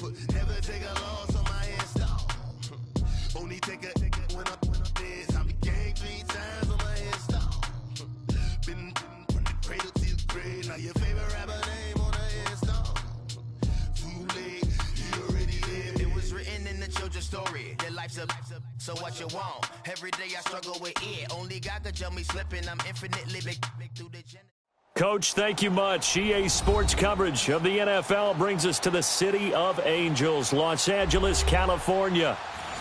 Never take a loss on my install. Only take a when I'm dead. I'm gang 3 times on my install. Been from the cradle to the grave. Now your favorite rapper name on the install. Too late, you already dead. It was written in the children's story. Their life's a so what you want. Every day I struggle with it. Only God could tell me slipping. I'm infinitely big through the gender. Coach, thank you much. EA Sports coverage of the NFL brings us to the City of Angels, Los Angeles, California.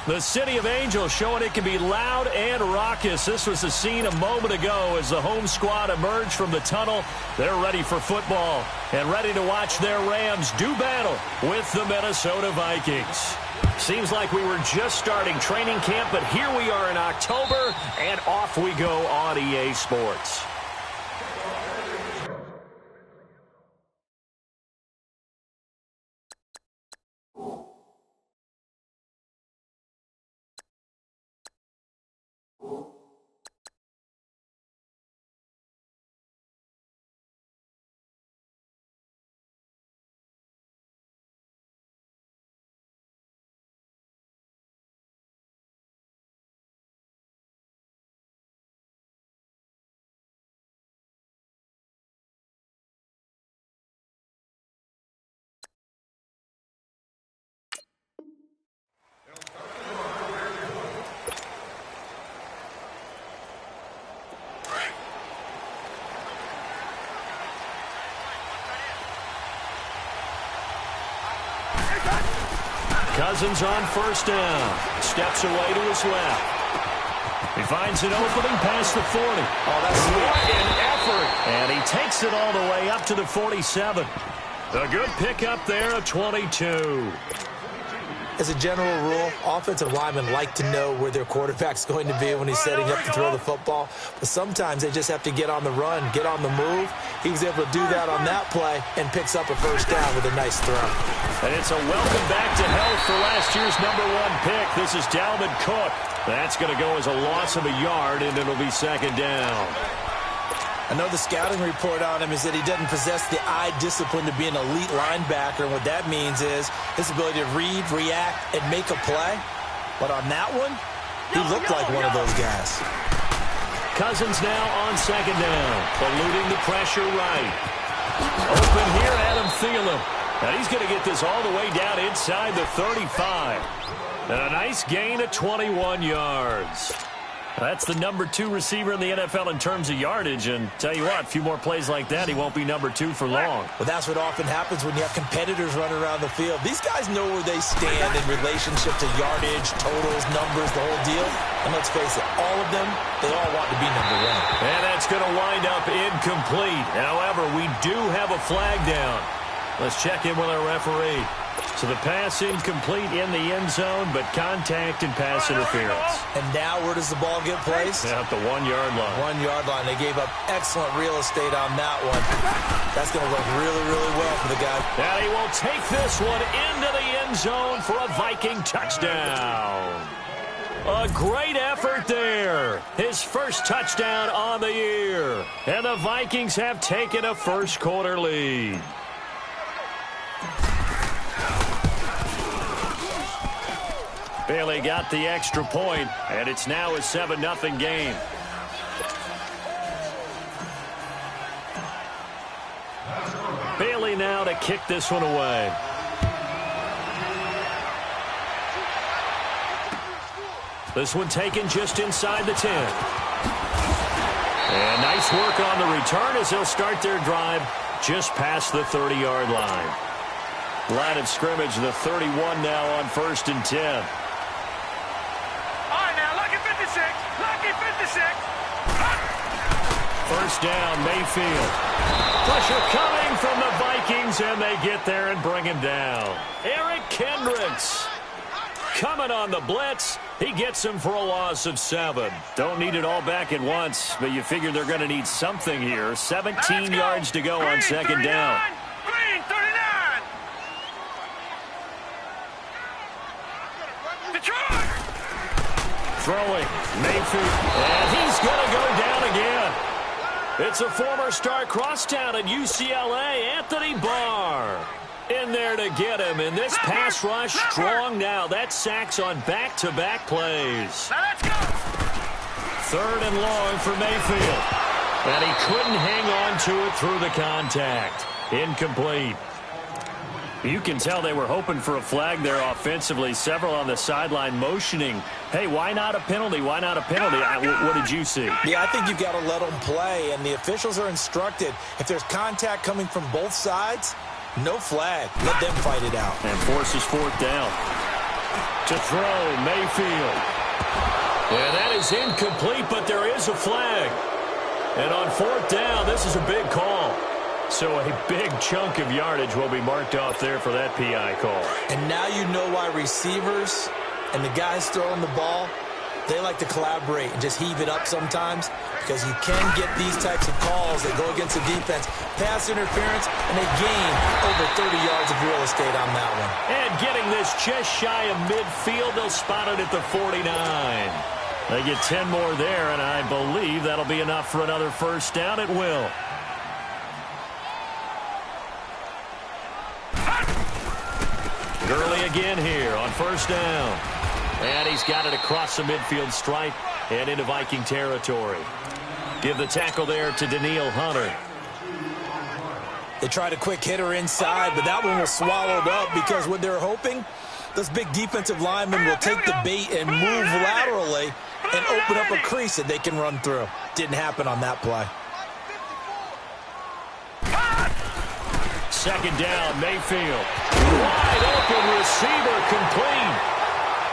The City of Angels showing it can be loud and raucous. This was the scene a moment ago as the home squad emerged from the tunnel. They're ready for football and ready to watch their Rams do battle with the Minnesota Vikings. Seems like we were just starting training camp, but here we are in October, and off we go on EA Sports. Cousins on first down. Steps away to his left. He finds an opening past the 40. Oh, that's what an effort. And he takes it all the way up to the 47. A good pickup there of 22. As a general rule, offensive linemen like to know where their quarterback's going to be when he's setting up to throw the football. But sometimes they just have to get on the run, get on the move. He was able to do that on that play and picks up a first down with a nice throw. And it's a welcome back to health for last year's #1 pick. This is Dalvin Cook. That's going to go as a loss of a yard, and it'll be second down. I know the scouting report on him is that he doesn't possess the eye discipline to be an elite linebacker. And what that means is his ability to read, react, and make a play. But on that one, he looked like one of those guys. Cousins now on second down, eluding the pressure right. Open here, Adam Thielen. Now he's going to get this all the way down inside the 35. And a nice gain of 21 yards. That's the #2 receiver in the NFL in terms of yardage. And tell you what, a few more plays like that, he won't be #2 for long. Well, that's what often happens when you have competitors running around the field. These guys know where they stand in relationship to yardage, totals, numbers, the whole deal. And let's face it, all of them, they all want to be #1. And that's going to wind up incomplete. However, we do have a flag down. Let's check in with our referee. So the pass incomplete in the end zone, but contact and pass interference. And now where does the ball get placed? At the 1-yard line. 1-yard line. They gave up excellent real estate on that one. That's going to look really, really well for the guy. And he will take this one into the end zone for a Viking touchdown. A great effort there. His first touchdown on the year. And the Vikings have taken a first-quarter lead. Bailey got the extra point, and it's now a 7-0 game. Bailey now to kick this one away. This one taken just inside the 10. And nice work on the return as they'll start their drive just past the 30-yard line. Line of scrimmage, the 31 now on 1st and 10. First down, Mayfield. Pressure coming from the Vikings, and they get there and bring him down. Eric Kendricks coming on the blitz. He gets him for a loss of 7. Don't need it all back at once, but you figure they're going to need something here. 17 yards to go on second down. Green, 39. Detroit. Throwing, Mayfield, and he's going to go down again. It's a former star crosstown at UCLA, Anthony Barr. In there to get him, and this pass rush strong now. That's sacks on back-to-back plays. Now let's go. 3rd and long for Mayfield. And he couldn't hang on to it through the contact. Incomplete. You can tell they were hoping for a flag there offensively. Several on the sideline motioning, hey, why not a penalty? Why not a penalty? What did you see? Yeah, I think you've got to let them play, and the officials are instructed, if there's contact coming from both sides, no flag. Let them fight it out. And forces 4th down. To throw, Mayfield. Yeah, that is incomplete, but there is a flag. And on 4th down, this is a big call. So a big chunk of yardage will be marked off there for that PI call. And now you know why receivers and the guys throwing the ball, they like to collaborate and just heave it up sometimes, because you can get these types of calls that go against the defense. Pass interference, and they gain over 30 yards of real estate on that one. And getting this just shy of midfield, they'll spot it at the 49. They get 10 more there, and I believe that'll be enough for another 1st down. It will. Gurley again here on 1st down. And he's got it across the midfield stripe and into Viking territory. Give the tackle there to Daniil Hunter. They tried a quick hitter inside, but that one was swallowed up because what they're hoping, those big defensive linemen will take the bait and move laterally and open up a crease that they can run through. Didn't happen on that play. 2nd down, Mayfield. Wide open receiver, complete.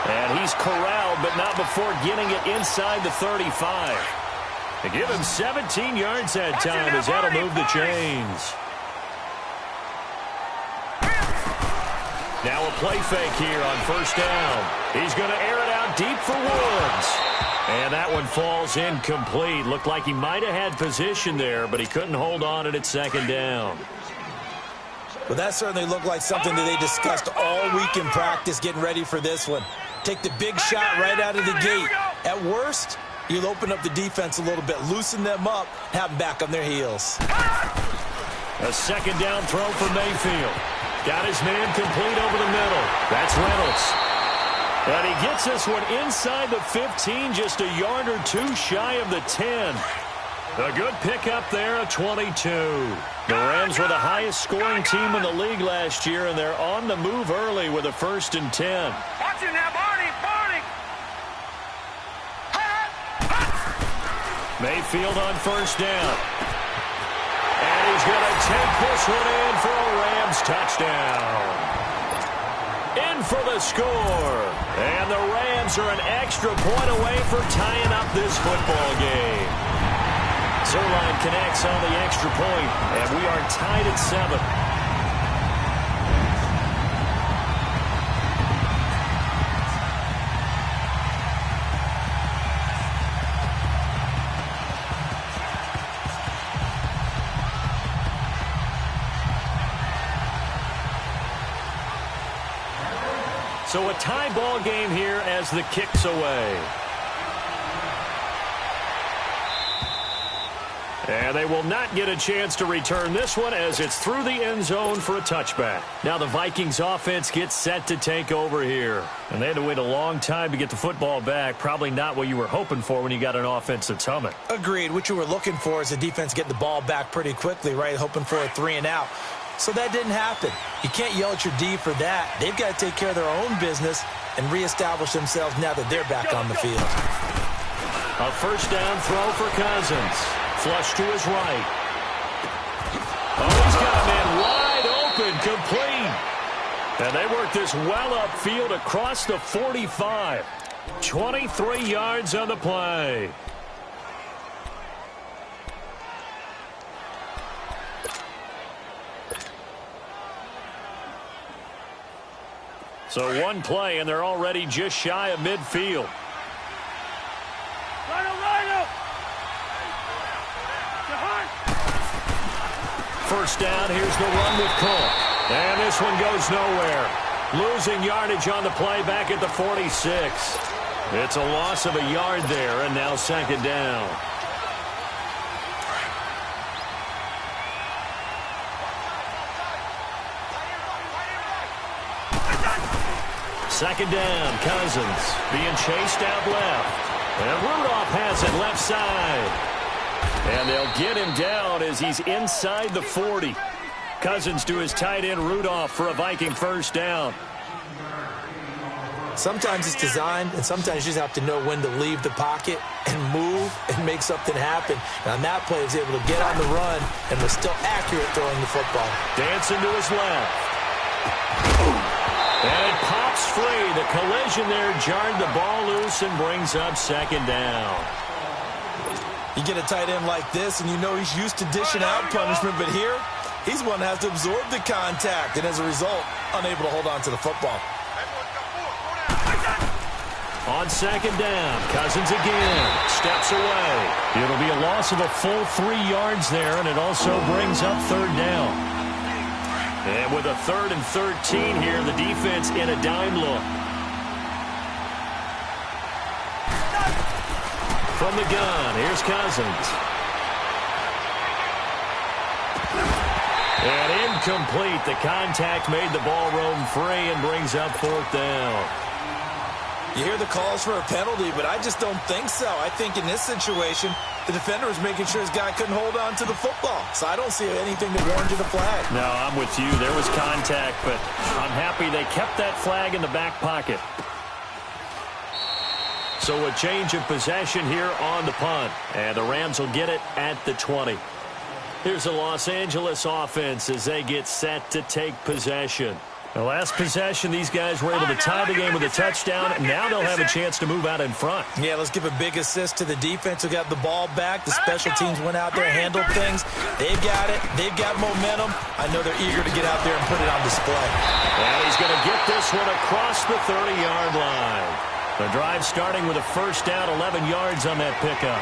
And he's corralled, but not before getting it inside the 35. They give him 17 yards that time as that'll move the chains. Now a play fake here on 1st down. He's going to air it out deep for Woods. And that one falls incomplete. Looked like he might have had position there, but he couldn't hold on it at 2nd down. Well, that certainly looked like something that they discussed all week in practice getting ready for this one. Take the big shot right out of the gate. At worst, you'll open up the defense a little bit, loosen them up, have them back on their heels. A 2nd down throw for Mayfield. Got his man complete over the middle. That's Reynolds. And he gets this one inside the 15, just a yard or 2 shy of the 10. A good pickup there, a 22. The Rams were the highest scoring team in the league last year, and they're on the move early with a 1st and 10. Watch it now, Barney, Barney. Mayfield on 1st down. And he's going to take this one in for a Rams touchdown. In for the score. And the Rams are an extra point away for tying up this football game. Zerline connects on the extra point, and we are tied at 7. So a tie ball game here as the kick's away. And they will not get a chance to return this one as it's through the end zone for a touchback. Now the Vikings offense gets set to take over here. And they had to wait a long time to get the football back. Probably not what you were hoping for when you got an offense that's humming. Agreed. What you were looking for is the defense getting the ball back pretty quickly, right? Hoping for a 3 and out. So that didn't happen. You can't yell at your D for that. They've got to take care of their own business and reestablish themselves now that they're back on the field. A 1st down throw for Cousins. Flush to his right. Oh, he's got a man wide open, complete. And they work this well upfield across the 45. 23 yards on the play. So one play, and they're already just shy of midfield. First down, here's the run with Cook. And this one goes nowhere. Losing yardage on the play back at the 46. It's a loss of a yard there, and now 2nd down. Second down, Cousins being chased out left. And Rudolph has it left side. And they'll get him down as he's inside the 40. Cousins to his tight end Rudolph for a Viking first down. Sometimes it's designed, and sometimes you just have to know when to leave the pocket and move and make something happen. And on that play, he was able to get on the run and was still accurate throwing the football. Dancing to his left. And it pops free. The collision there jarred the ball loose and brings up second down. You get a tight end like this, and you know he's used to dishing out punishment, but here, he's one that has to absorb the contact, and as a result, unable to hold on to the football. On second down, Cousins again, steps away. It'll be a loss of a full 3 yards there, and it also brings up third down. And with a 3rd and 13 here, the defense in a dime look. From the gun, here's Cousins. And incomplete. The contact made the ball roam free and brings up 4th down. You hear the calls for a penalty, but I just don't think so. I think in this situation, the defender was making sure his guy couldn't hold on to the football. So I don't see anything that warranted a flag. No, I'm with you. There was contact, but I'm happy they kept that flag in the back pocket. So a change of possession here on the punt. And the Rams will get it at the 20. Here's the Los Angeles offense as they get set to take possession. The last possession, these guys were able to tie the game with a touchdown. Now they'll have a chance to move out in front. Yeah, let's give a big assist to the defense who got the ball back. The special teams went out there, handled things. They've got it. They've got momentum. I know they're eager to get out there and put it on display. And he's going to get this one across the 30-yard line. The drive starting with a first down, 11 yards on that pickup.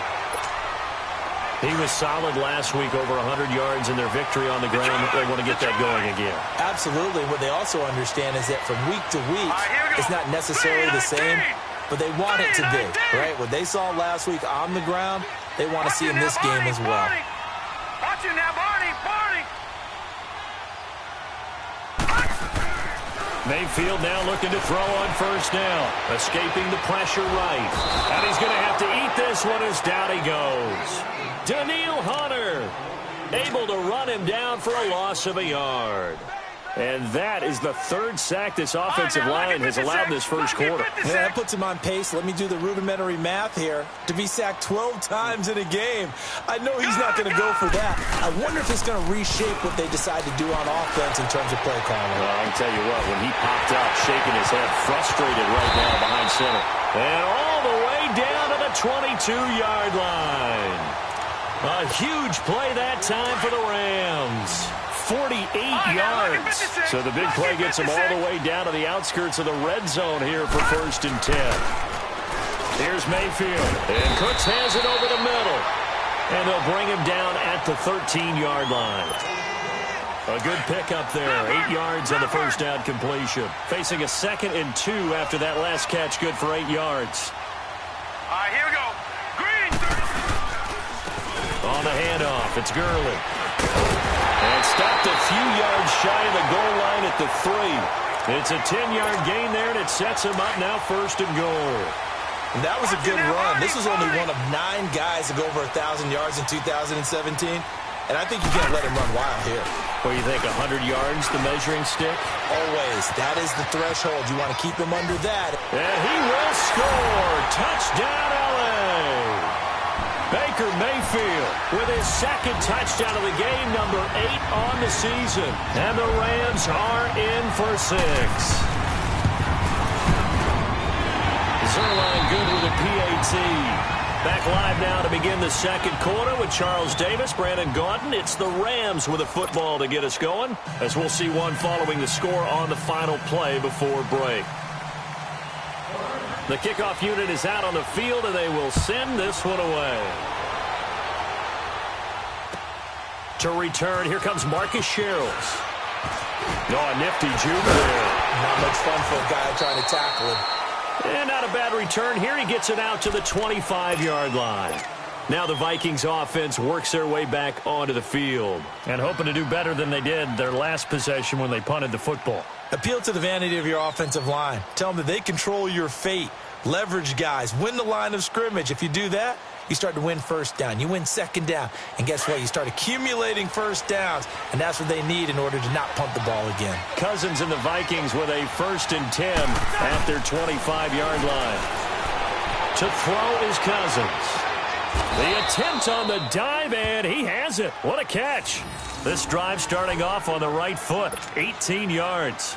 He was solid last week, over 100 yards in their victory on the ground. They want to get that going again. Absolutely. What they also understand is that from week to week, it's not necessarily the same, but they want it to be, right? What they saw last week on the ground, they want to see in this game as well. Watch it now, Barney. Mayfield now looking to throw on first down. Escaping the pressure right. And he's going to have to eat this one as down he goes. Daniil Hunter able to run him down for a loss of a yard. And that is the 3rd sack this offensive line has allowed this first quarter. Yeah, that puts him on pace. Let me do the rudimentary math here. To be sacked 12 times in a game, I know he's not going to go for that. I wonder if it's going to reshape what they decide to do on offense in terms of play calling. Well, I can tell you what, when he popped up, shaking his head, frustrated right now behind center. And all the way down to the 22-yard line. A huge play that time for the Rams. 48 yards. So the big play gets him all the way down to the outskirts of the red zone here for 1st and 10. Here's Mayfield. And Cooks has it over the middle. And they'll bring him down at the 13-yard line. A good pickup there. 8 yards on the first down completion. Facing a 2nd and 2 after that last catch. Good for 8 yards. All right, here we go. Green. On the handoff, it's Gurley. And stopped a few yards shy of the goal line at the 3. It's a 10-yard gain there, and it sets him up now 1st and goal. And that was a good run. This was only one of 9 guys to go over 1,000 yards in 2017. And I think you can't let him run wild here. Well, you think 100 yards, the measuring stick? Always. That is the threshold. You want to keep him under that. And he will score. Touchdown, L.A. Baker Mayfield with his 2nd touchdown of the game, number 8 on the season. And the Rams are in for 6. Zerline good with a PAT. Back live now to begin the 2nd quarter with Charles Davis, Brandon Gaudin. It's the Rams with a football to get us going, as we'll see one following the score on the final play before break. The kickoff unit is out on the field, and they will send this one away. To return, here comes Marcus Sherrills. A nifty juke there. Not much fun for a guy trying to tackle him. And not a bad return here. He gets it out to the 25-yard line. Now the Vikings offense works their way back onto the field and hoping to do better than they did their last possession when they punted the football. Appeal to the vanity of your offensive line. Tell them that they control your fate. Leverage guys. Win the line of scrimmage. If you do that, you start to win first down. You win second down. And guess what? You start accumulating first downs. And that's what they need in order to not punt the ball again. Cousins and the Vikings with a 1st and 10 at their 25-yard line. To throw is Cousins. The attempt on the dive, and he has it. What a catch. This drive starting off on the right foot. 18 yards.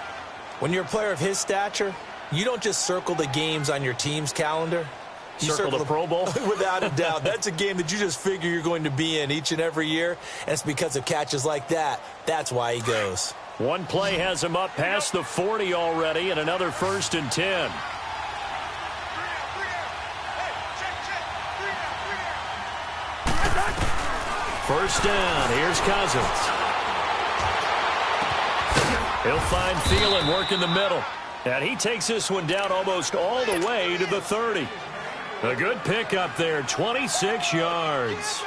When you're a player of his stature, you don't just circle the games on your team's calendar. You circle the Pro Bowl? Without a doubt. That's a game that you just figure you're going to be in each and every year. And it's because of catches like that. That's why he goes. One play has him up past the 40 already, and another 1st and 10. First down. Here's Cousins. He'll find Thielen working the middle. And he takes this one down almost all the way to the 30. A good pickup there, 26 yards.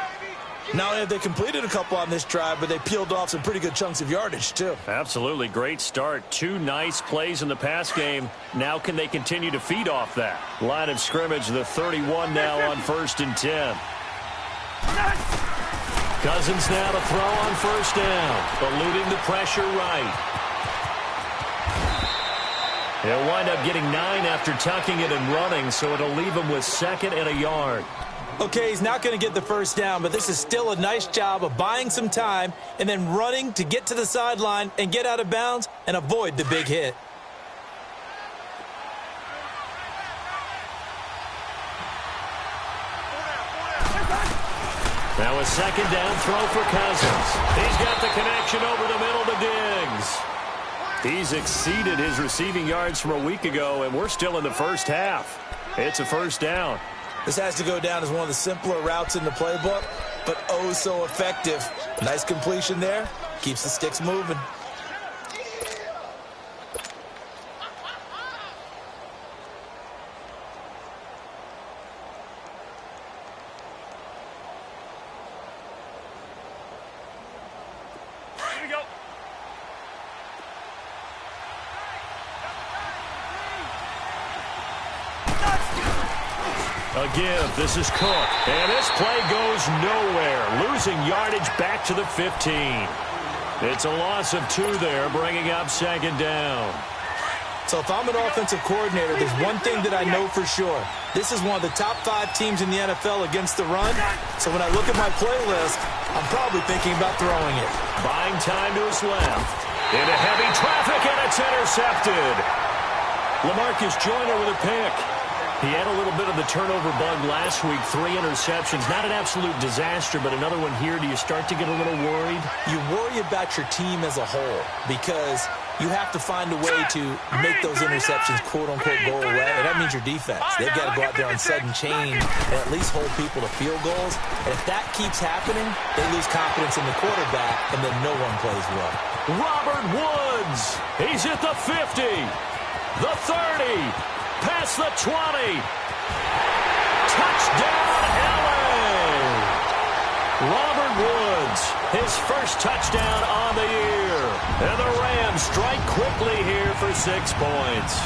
Not only have they completed a couple on this drive, but they peeled off some pretty good chunks of yardage, too. Absolutely. Great start. 2 nice plays in the pass game. Now can they continue to feed off that? Line of scrimmage, the 31 now on 1st and 10. Cousins now to throw on 1st down. Eluding the pressure right. He'll wind up getting 9 after tucking it and running, so it'll leave him with 2nd and a yard. Okay, he's not going to get the first down, but this is still a nice job of buying some time and then running to get to the sideline and get out of bounds and avoid the big hit. Now a 2nd down throw for Cousins. He's got the connection over the middle to Diggs. He's exceeded his receiving yards from a week ago, and we're still in the first half. It's a 1st down. This has to go down as one of the simpler routes in the playbook, but oh so effective. Nice completion there. Keeps the sticks moving. A give. This is Cook. And this play goes nowhere. Losing yardage back to the 15. It's a loss of 2 there, bringing up 2nd down. So if I'm an offensive coordinator, there's one thing that I know for sure. This is one of the top 5 teams in the NFL against the run. So when I look at my playlist, I'm probably thinking about throwing it. Buying time to his left. Into heavy traffic, and it's intercepted. LaMarcus Joyner with a pick. He had a little bit of the turnover bug last week, 3 interceptions. Not an absolute disaster, but another one here. Do you start to get a little worried? You worry about your team as a whole because you have to find a way to make those interceptions, quote-unquote, go away. And that means your defense. They've got to go out there and set and change and at least hold people to field goals. And if that keeps happening, they lose confidence in the quarterback, and then no one plays well. Robert Woods. He's at the 50, the 30. Past the 20. Touchdown, LA. Robert Woods, his first touchdown on the year. And the Rams strike quickly here for 6 points.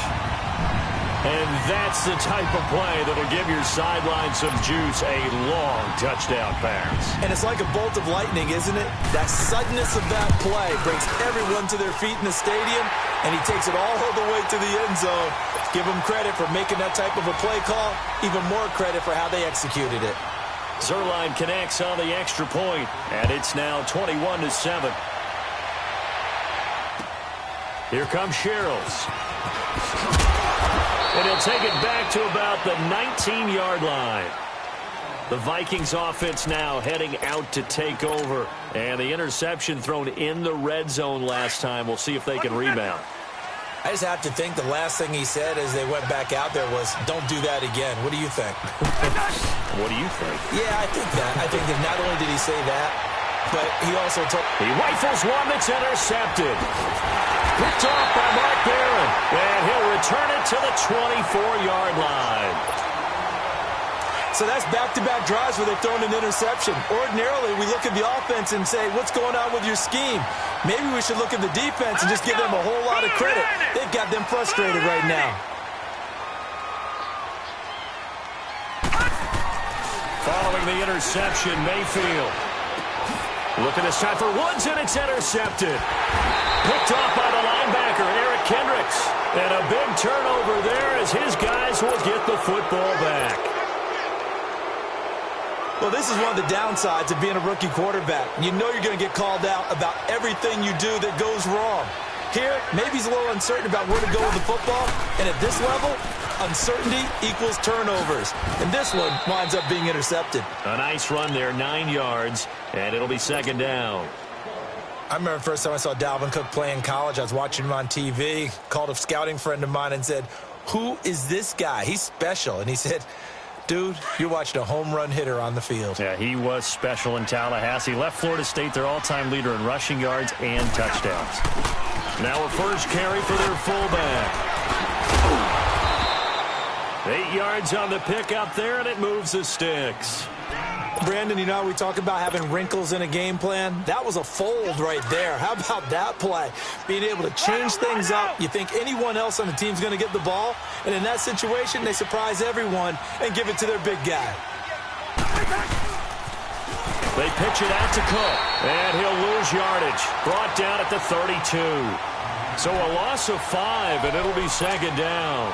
And that's the type of play that'll give your sideline some juice, a long touchdown pass. And it's like a bolt of lightning, isn't it? That suddenness of that play brings everyone to their feet in the stadium, and he takes it all the way to the end zone. Give him credit for making that type of a play call, even more credit for how they executed it. Zerline connects on the extra point, and it's now 21-7. Here comes Sherrills. And he'll take it back to about the 19-yard line. The Vikings offense now heading out to take over. And the interception thrown in the red zone last time. We'll see if they can rebound. I just have to think the last thing he said as they went back out there was, don't do that again. What do you think? What do you think? Yeah, I think that. I think that not only did he say that, but he also told... He rifles one that's intercepted. Picked off by Mark Barron. And he'll return it to the 24-yard line. So that's back-to-back drives where they've thrown an interception. Ordinarily, we look at the offense and say, what's going on with your scheme? Maybe we should look at the defense and just give them a whole lot of credit. They've got them frustrated right now. Following the interception, Mayfield. Looking this time for Woods, and it's intercepted. Picked off by the linebacker, Eric Kendricks. And a big turnover there as his guys will get the football back. Well, this is one of the downsides of being a rookie quarterback. You know you're going to get called out about everything you do that goes wrong. Here, maybe he's a little uncertain about where to go with the football. And at this level, uncertainty equals turnovers. And this one winds up being intercepted. A nice run there, 9 yards, and it'll be second down. I remember the first time I saw Dalvin Cook play in college. I was watching him on TV, called a scouting friend of mine and said, who is this guy? He's special. And he said, dude, you're watching a home run hitter on the field. Yeah, he was special in Tallahassee. Left Florida State their all-time leader in rushing yards and touchdowns. Now a first carry for their fullback. 8 yards on the pickup there, and it moves the sticks. Brandon, you know how we talk about having wrinkles in a game plan? That was a fold right there. How about that play? Being able to change things up. You think anyone else on the team's going to get the ball, and in that situation, they surprise everyone and give it to their big guy. They pitch it out to Cook, and he'll lose yardage. Brought down at the 32. So a loss of 5, and it'll be second down.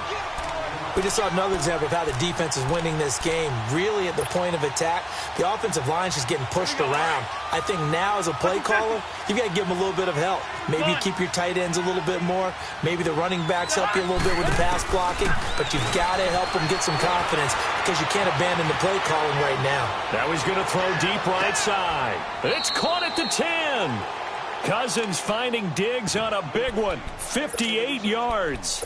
We just saw another example of how the defense is winning this game. Really at the point of attack, the offensive line's just getting pushed around. I think now as a play caller, you've got to give them a little bit of help. Maybe you keep your tight ends a little bit more. Maybe the running backs help you a little bit with the pass blocking. But you've got to help them get some confidence because you can't abandon the play calling right now. Now he's going to throw deep right side. It's caught at the 10. Cousins finding Diggs on a big one. 58 yards.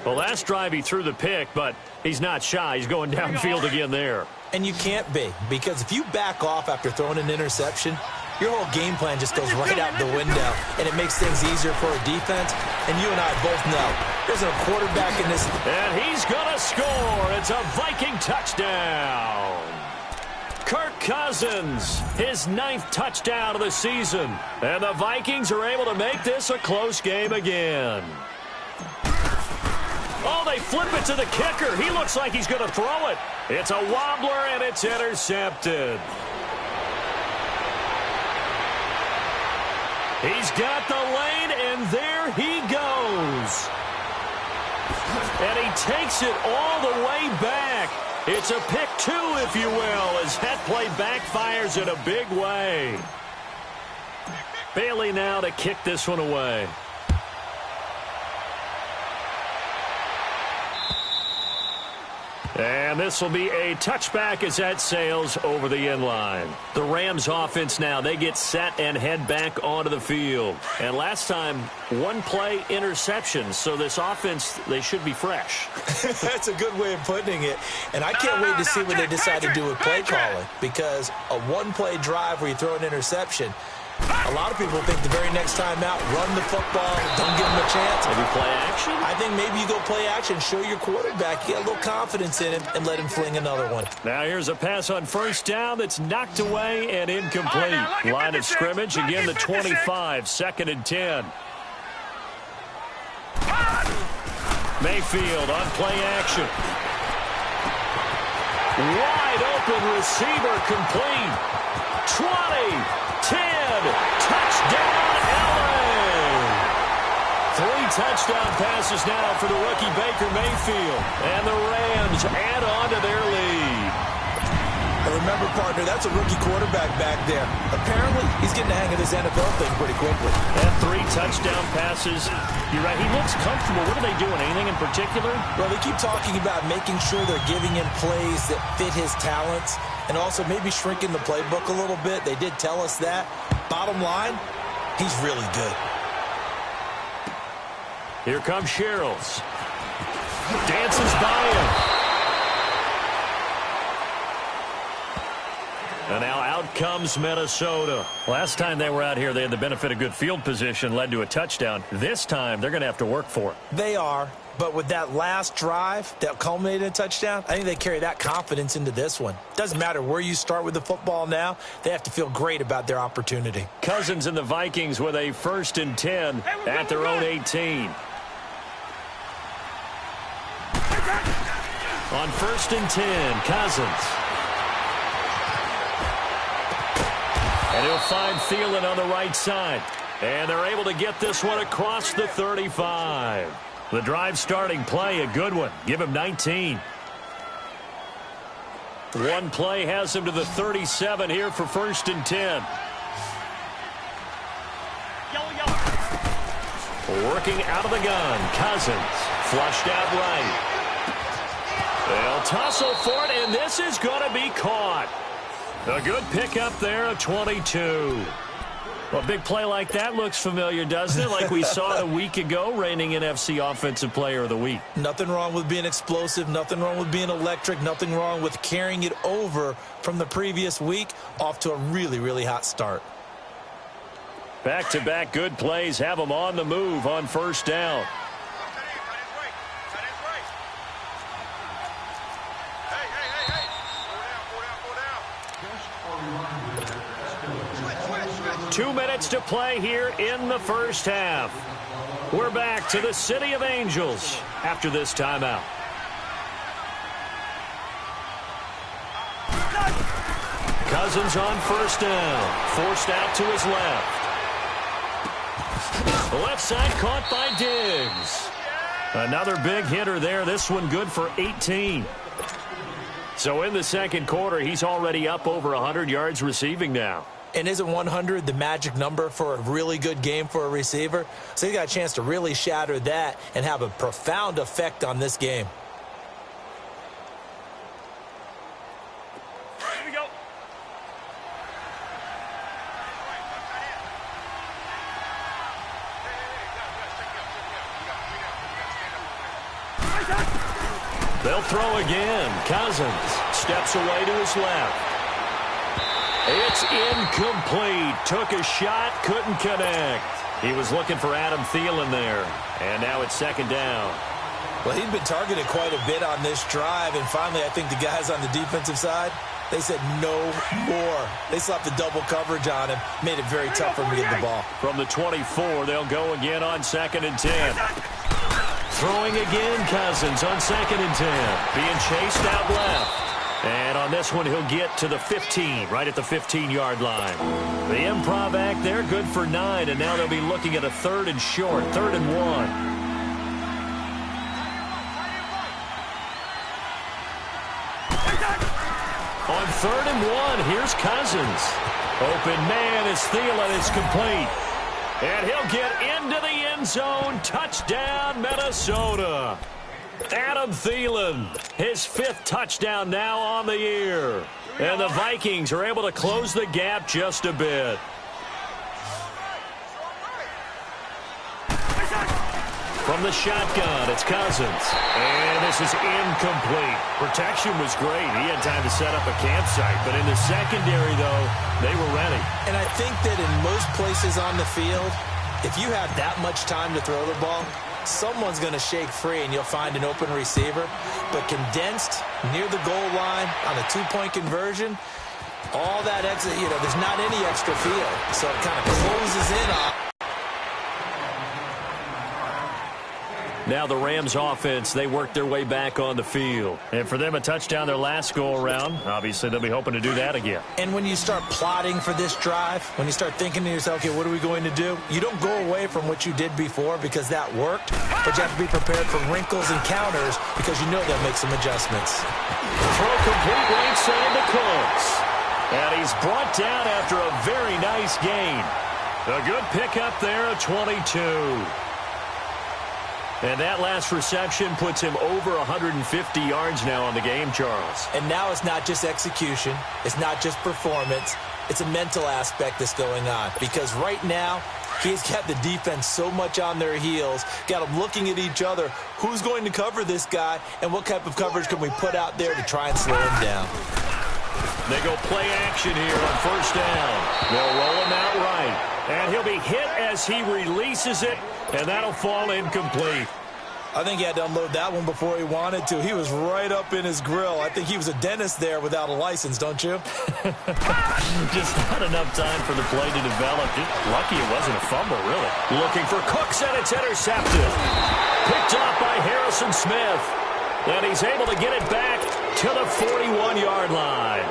Well, last drive he threw the pick, but he's not shy. He's going downfield again there. And you can't be, because if you back off after throwing an interception, your whole game plan just goes right out the window, and it makes things easier for a defense. And you and I both know there's a quarterback in this. And he's going to score. It's a Viking touchdown. Kirk Cousins, his 9th touchdown of the season. And the Vikings are able to make this a close game again. Oh, they flip it to the kicker. He looks like he's going to throw it. It's a wobbler, and it's intercepted. He's got the lane, and there he goes. And he takes it all the way back. It's a pick 2, if you will, as that play backfires in a big way. Bailey now to kick this one away. And this will be a touchback as that sails over the end line. The Rams offense now, they get set and head back onto the field. And last time, 1 play interception. So this offense, they should be fresh. That's a good way of putting it. And I can't wait to see what they decide to do with play calling. Because a 1-play drive where you throw an interception, a lot of people think the very next time out, run the football, don't give them a chance. Maybe play action? I think maybe you go play action, show your quarterback, get a little confidence in him, and let him fling another one. Now here's a pass on first down that's knocked away and incomplete. Line of scrimmage, again the 25, 2nd and 10. Mayfield on play action. Wide open receiver complete. 20, 10, touchdown LA! 3 touchdown passes now for the rookie Baker Mayfield. And the Rams add on to their lead. And remember, partner, that's a rookie quarterback back there. Apparently, he's getting the hang of this NFL thing pretty quickly. And 3 touchdown passes. You're right, he looks comfortable. What are they doing? Anything in particular? Well, they keep talking about making sure they're giving him plays that fit his talents and also maybe shrinking the playbook a little bit. They did tell us that. Bottom line, he's really good. Here comes Sherrills. Dances by him. And now out comes Minnesota. Last time they were out here, they had the benefit of good field position, led to a touchdown. This time, they're going to have to work for it. They are, But with that last drive that culminated in a touchdown, I think they carry that confidence into this one. Doesn't matter where you start with the football now. They have to feel great about their opportunity. Cousins and the Vikings with a 1st and 10 at their own 18. On 1st and 10, Cousins. And he'll find Thielen on the right side. And they're able to get this one across the 35. The drive starting play, a good one. Give him 19. One play has him to the 37 here for 1st and 10. Working out of the gun, Cousins. Flushed out right. They'll tussle for it, and this is going to be caught. A good pickup there, a 22. Well, a big play like that looks familiar, doesn't it? Like we saw it a week ago, reigning NFC Offensive Player of the Week. Nothing wrong with being explosive. Nothing wrong with being electric. Nothing wrong with carrying it over from the previous week off to a really, really hot start. Back-to-back good plays have them on the move on 1st down. Two minutes to play here in the 1st half. We're back to the City of Angels after this timeout. Cousins on 1st down. Forced out to his left. Left side caught by Diggs. Another big hitter there. This one good for 18. So in the 2nd quarter, he's already up over 100 yards receiving now. And isn't 100 the magic number for a really good game for a receiver? So he got a chance to really shatter that and have a profound effect on this game. Here we go. They'll throw again. Cousins steps away to his left. It's incomplete. Took a shot, couldn't connect. He was looking for Adam Thielen there. And now it's 2nd down. Well, he'd been targeted quite a bit on this drive, and finally I think the guys on the defensive side, they said no more. They slapped the double coverage on him, made it very tough for him to get the ball. From the 24, they'll go again on 2nd and 10. Throwing again, Cousins on 2nd and 10. Being chased out left. And on this one, he'll get to the 15, right at the 15-yard line. The improv act there, good for 9, and now they'll be looking at a 3rd and short, 3rd and 1. On 3rd and 1, here's Cousins. Open man as Thielen is complete. And he'll get into the end zone. Touchdown, Minnesota. Adam Thielen, his 5th touchdown now on the year. And the Vikings are able to close the gap just a bit. From the shotgun, it's Cousins. And this is incomplete. Protection was great. He had time to set up a campsite. But in the secondary, though, they were ready. And I think that in most places on the field, if you have that much time to throw the ball, someone's going to shake free and you'll find an open receiver. But condensed near the goal line on a 2-point conversion, all that exit, there's not any extra field. So it kind of closes in on. Now the Rams offense, they work their way back on the field. And for them, a touchdown their last go-around. Obviously, they'll be hoping to do that again. And when you start plotting for this drive, when you start thinking to yourself, okay, what are we going to do? You don't go away from what you did before because that worked, but you have to be prepared for wrinkles and counters because you know they'll make some adjustments. Throw complete right side to Cooks. And he's brought down after a very nice gain. A good pickup there, a 22. And that last reception puts him over 150 yards now on the game, Charles. And now it's not just execution. It's not just performance. It's a mental aspect that's going on. Because right now, he's got the defense so much on their heels, got them looking at each other. Who's going to cover this guy, and what type of coverage can we put out there to try and slow him down? They go play action here on 1st down. They'll roll him out right. And he'll be hit as he releases it, and that'll fall incomplete. I think he had to unload that one before he wanted to. He was right up in his grill. I think he was a dentist there without a license, don't you? Just not enough time for the play to develop. Just lucky it wasn't a fumble, really. Looking for Cooks, and it's intercepted. Picked off by Harrison Smith. And he's able to get it back to the 41-yard line.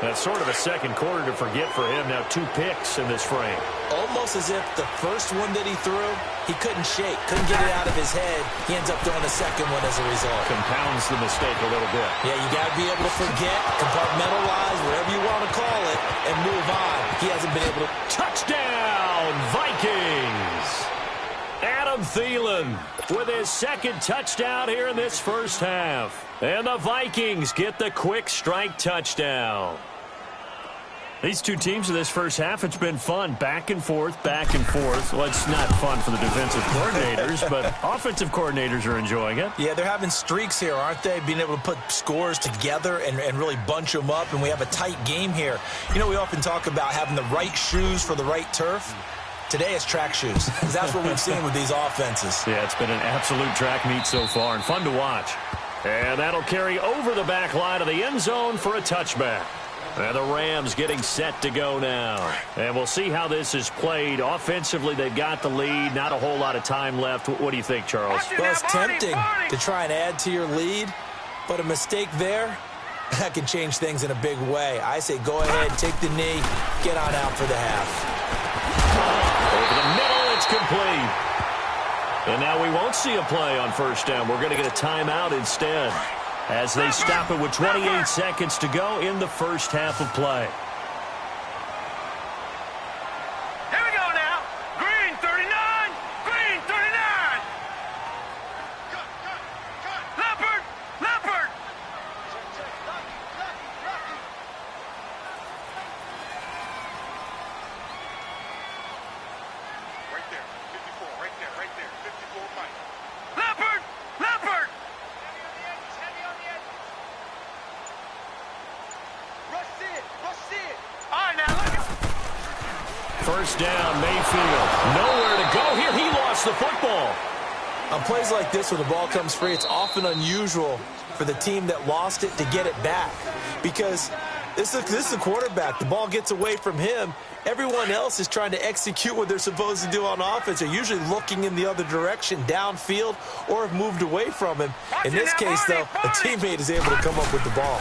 That's sort of a second quarter to forget for him. Now 2 picks in this frame. Almost as if the first one that he threw, he couldn't shake, couldn't get it out of his head. He ends up throwing a second one as a result. Compounds the mistake a little bit. Yeah, you got to be able to forget, compartmentalize, whatever you want to call it, and move on. He hasn't been able to. Touchdown, Vikings! Adam Thielen with his second touchdown here in this first half. And the Vikings get the quick strike touchdown. These two teams in this first half, it's been fun. Back and forth, back and forth. Well, it's not fun for the defensive coordinators, but offensive coordinators are enjoying it. Yeah, they're having streaks here, aren't they? Being able to put scores together and really bunch them up, and we have a tight game here. You know, we often talk about having the right shoes for the right turf. Today it's track shoes. That's what we've seen with these offenses. Yeah, it's been an absolute track meet so far and fun to watch. And that'll carry over the back line of the end zone for a touchback. And the Rams getting set to go now. And we'll see how this is played. Offensively, they've got the lead. Not a whole lot of time left. What do you think, Charles? Well, it's tempting to try and add to your lead, but a mistake there, that can change things in a big way. I say go ahead, take the knee, get on out for the half. Over the middle, it's complete. And now we won't see a play on first down. We're going to get a timeout instead as they stop it with 28 seconds to go in the first half of play. Here we go now. Green 39. Green 39. Leopard. Leopard. Right there. 54. Right there. Right there. 54 Mike. Leopard. Leopard. Heavy on the edge. Rush it. Rush it. All right, now look at. First down, Mayfield. Nowhere to go here. He lost the football. On plays like this where the ball comes free, it's often unusual for the team that lost it to get it back. Because this is a quarterback. The ball gets away from him. Everyone else is trying to execute what they're supposed to do on offense. They're usually looking in the other direction, downfield, or have moved away from him. In this case, though, a teammate is able to come up with the ball.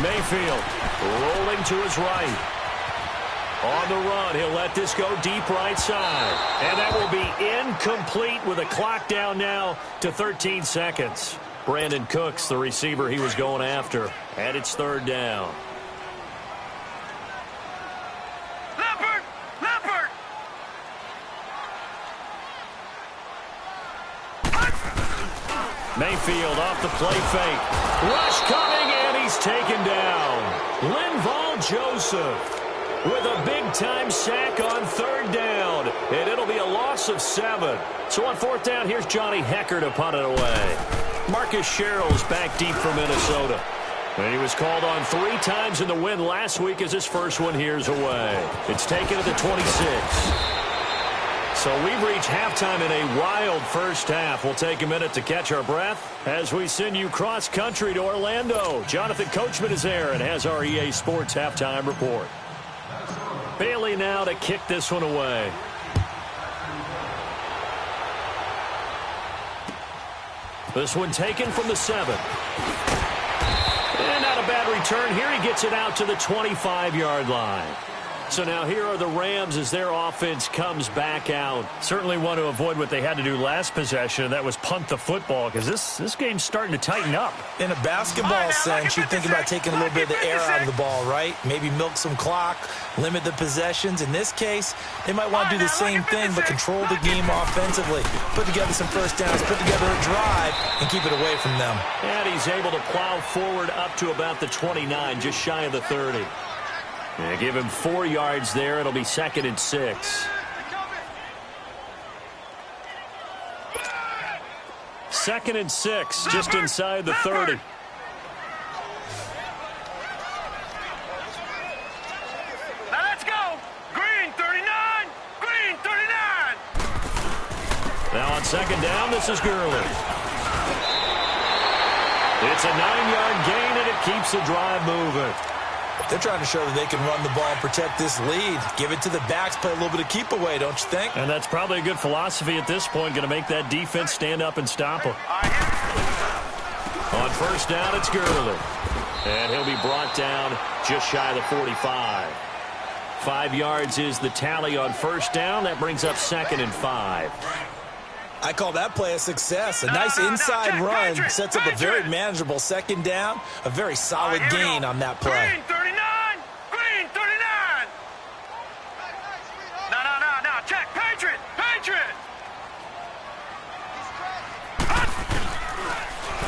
Mayfield rolling to his right. On the run, he'll let this go deep right side. And that will be incomplete with a clock down now to 13 seconds. Brandon Cooks, the receiver he was going after. And it's third down. Leopard. Leopard. Mayfield off the play fake. Rush coming, and he's taken down. Linval Joseph with a big-time sack on third down. And it'll be a loss of 7. So on fourth down, here's Johnny Hecker to punt it away. Marcus Sherrill's back deep from Minnesota. And he was called on 3 times in the win last week as his first one here's away. It's taken at the 26. So we've reached halftime in a wild first half. We'll take a minute to catch our breath as we send you cross-country to Orlando. Jonathan Coachman is there and has our EA Sports halftime report. Bailey now to kick this one away. This one taken from the 7. And not a bad return here. He gets it out to the 25-yard line. So now here are the Rams as their offense comes back out. Certainly want to avoid what they had to do last possession, and that was punt the football, because this game's starting to tighten up. In a basketball sense, you think about taking a little bit of the air out of the ball, right? Maybe milk some clock, limit the possessions. In this case, they might want to do the same thing, but control the game offensively. Put together some first downs, put together a drive, and keep it away from them. And he's able to plow forward up to about the 29, just shy of the 30. Yeah, give him 4 yards there. It'll be 2nd and 6. 2nd and 6, just inside the 30. Now let's go. Green 39. Green 39. Now on second down, this is Gurley. It's a 9-yard gain, and it keeps the drive moving. They're trying to show that they can run the ball and protect this lead. Give it to the backs, play a little bit of keep away, don't you think? And that's probably a good philosophy at this point, going to make that defense stand up and stop them. On first down, it's Gurley. And he'll be brought down just shy of the 45. 5 yards is the tally on first down. That brings up 2nd and 5. I call that play a success. A nice inside run sets up a very manageable second down. A very solid gain on that play. Green 39! Green 39! No. Check. Patriot!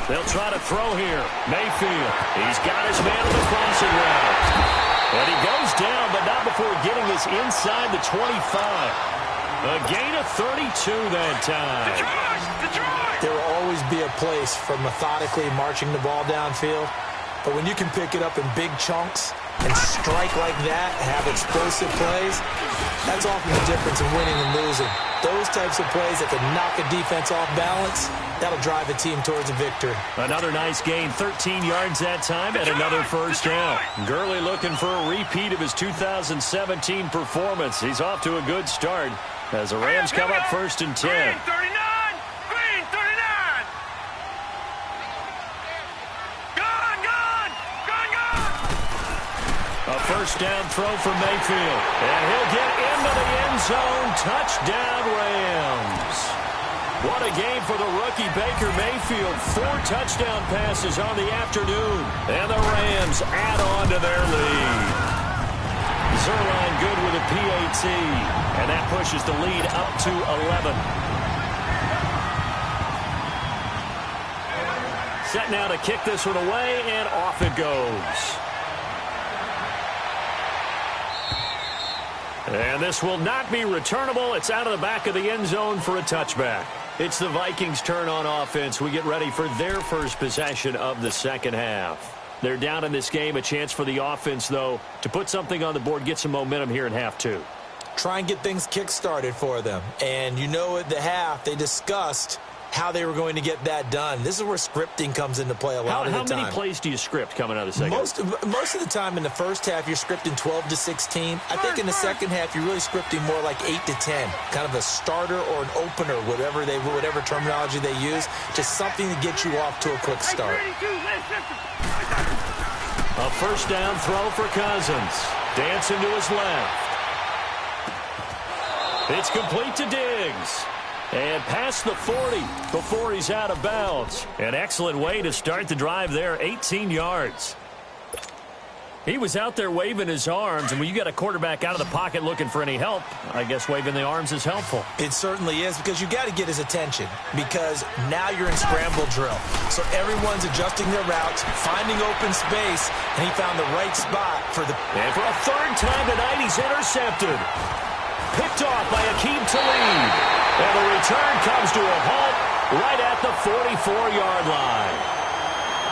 They'll try to throw here. Mayfield. He's got his man on the crossing route. And he goes down, but not before getting this inside the 25. A gain of 32 that time. Detroit! There will always be a place for methodically marching the ball downfield. But when you can pick it up in big chunks and strike like that, have explosive plays, that's often the difference in winning and losing. Those types of plays that can knock a defense off balance, that'll drive a team towards a victory. Another nice gain, 13 yards that time, and another first down. Gurley looking for a repeat of his 2017 performance. He's off to a good start as the Rams come up 1st and 10. Green 39! Green 39! Gone! A first down throw for Mayfield. And he'll get into the end zone. Touchdown, Rams. What a game for the rookie Baker Mayfield. 4 touchdown passes on the afternoon. And the Rams add on to their lead. Zerline good with a PAT. And that pushes the lead up to 11. Set now to kick this one away, and off it goes. And this will not be returnable. It's out of the back of the end zone for a touchback. It's the Vikings' turn on offense. We get ready for their first possession of the second half. They're down in this game. A chance for the offense, though, to put something on the board, get some momentum here in half 2. Try and get things kick-started for them. And you know at the half, they discussed how they were going to get that done. This is where scripting comes into play a lot of the time. How many plays do you script coming out of the second? Most of the time in the first half, you're scripting 12 to 16. I think in the second half, you're really scripting more like 8 to 10. Kind of a starter or an opener, whatever terminology they use. Just something to get you off to a quick start. A first down throw for Cousins. Dancing to his left. It's complete to Diggs. And past the 40 before he's out of bounds. An excellent way to start the drive there, 18 yards. He was out there waving his arms, and when you got a quarterback out of the pocket looking for any help, I guess waving the arms is helpful. It certainly is, because you got to get his attention, because now you're in scramble drill. So everyone's adjusting their routes, finding open space, and he found the right spot for the... And for a third time tonight, he's intercepted. Picked off by Akeem Talib. And the return comes to a halt right at the 44-yard line.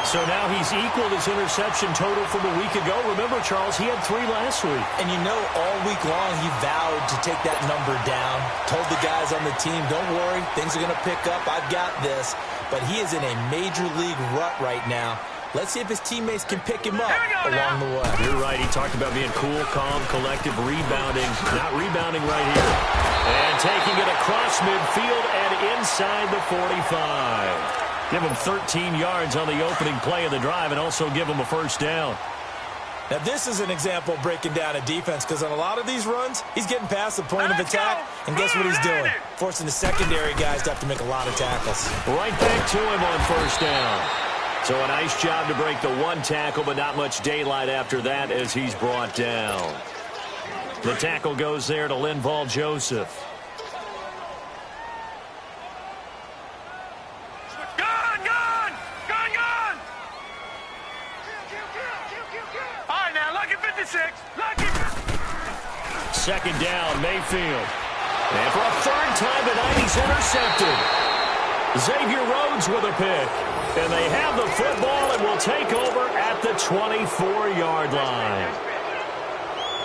So now he's equaled his interception total from a week ago. Remember, Charles, he had 3 last week. And you know, all week long he vowed to take that number down. Told the guys on the team, don't worry, things are going to pick up. I've got this. But he is in a major league rut right now. Let's see if his teammates can pick him up along the way. You're right. He talked about being cool, calm, collective, rebounding. Not rebounding right here. And taking it across midfield and inside the 45. Give him 13 yards on the opening play of the drive and also give him a first down. Now, this is an example of breaking down a defense, because on a lot of these runs, he's getting past the point of attack, and guess what he's doing? Forcing the secondary guys to have to make a lot of tackles. Right back to him on first down. So a nice job to break the 1 tackle, but not much daylight after that as he's brought down. The tackle goes there to Linval Joseph. Gone! All right, now, lucky 56. Lucky 56. Second down, Mayfield. And for a third time tonight, he's intercepted. Xavier Rhodes with a pick. And they have the football and will take over at the 24-yard line.